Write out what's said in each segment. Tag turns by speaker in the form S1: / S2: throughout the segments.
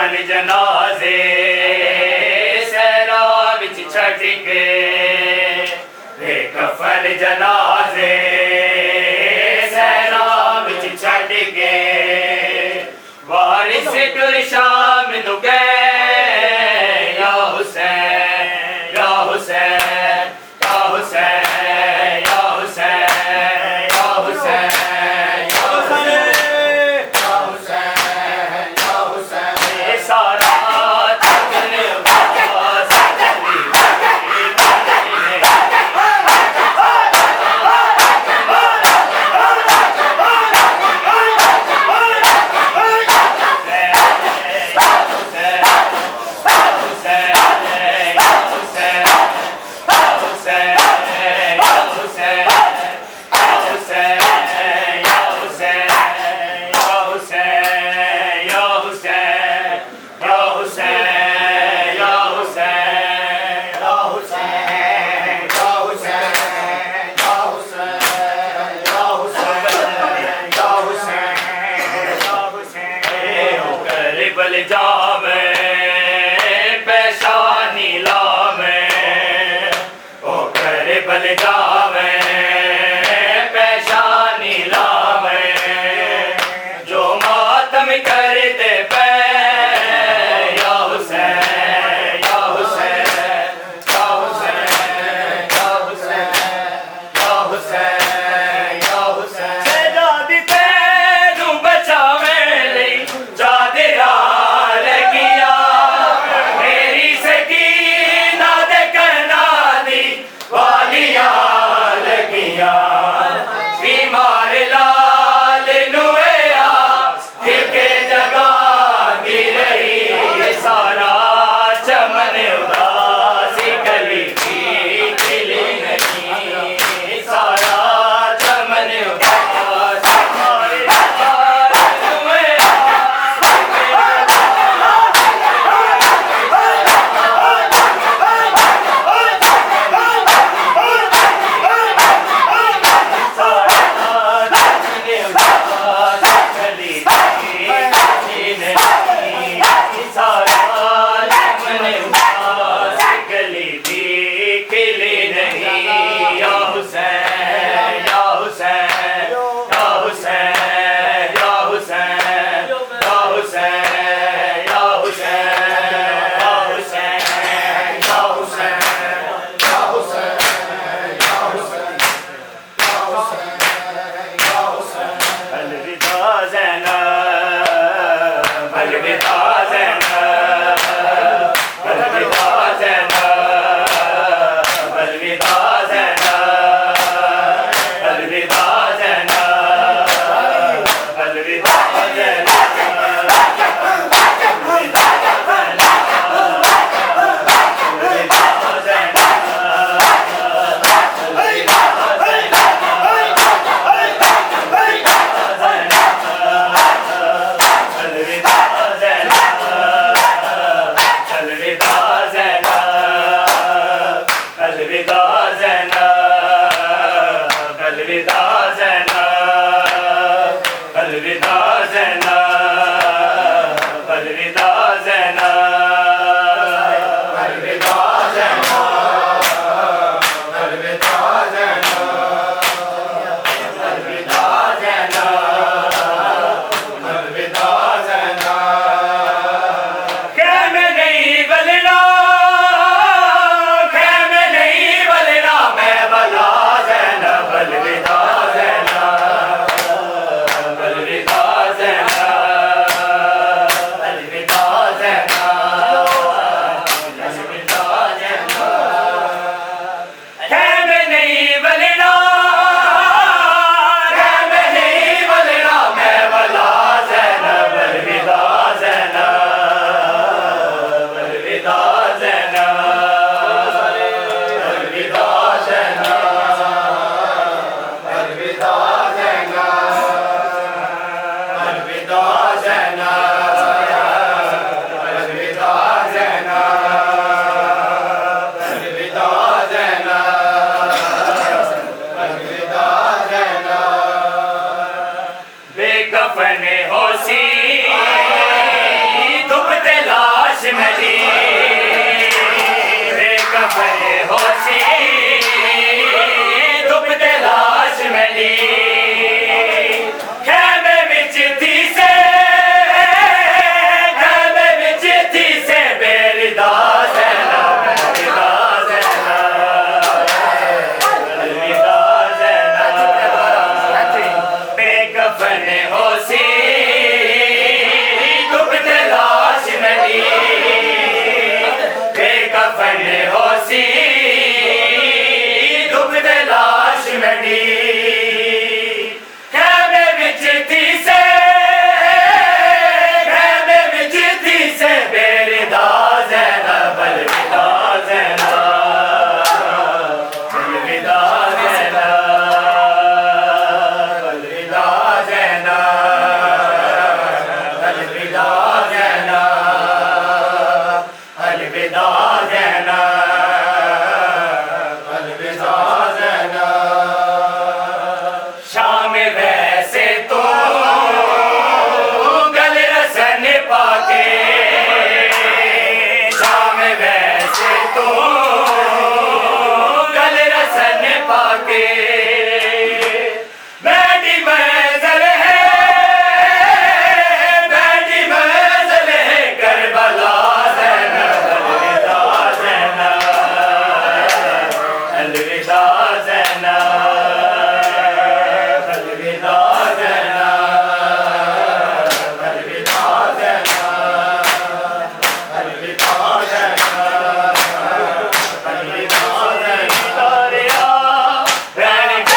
S1: बेकफन जनाजे सहरा विच छड़ के, बेकफन जनाजे सहरा विच छड़ के, वारिस टुर शाम नू गए या हुसैन या हुसैन या हुसैन या हुसैन या हुसैन या हुसैन या हुसैन या हुसैन। सारा जावे पेशानी लावे ओ करे बल जावे पेशानी लावे, जो मातम कर दे पे या हुसैन या हुसैन या हुसैन या हुसैन या हुसैन या हुसैन। जादी तेनू बचावे लई जादिरा बीमार लाल नुए आ के जगा लड़ी खैमे विच थी से खैमे विच थी से बेरदा ज़ैनब अलविदा ज़ैनब अलविदा ज़ैनब बेकफन होसी डूबते लाश नदी बेकफन होसी डूबते लाश नदी खैमे विच थी से खैमे विच थी से बेरदा ज़ैनब अलविदा ज़ैनब अलविदा ज़ैनब अलविदा ज़ैनब अलविदा ज़ैनब अलविदा ज़ैनब अलविदा ज़ैनब शाम वैसे तो गल रसन पाके शाम वैसे तो गल रसन पाके बैठी मंज़िल है बैठी मंज़िल है करबला ज़ैनब अलविदा ज़ैनब अलविदा ज़ैनब अलविदा ज़ैनब अलविदा ज़ैनब अलविदा ज़ैनब अलविदा ज़ैनब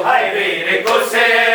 S1: हाय वीर को से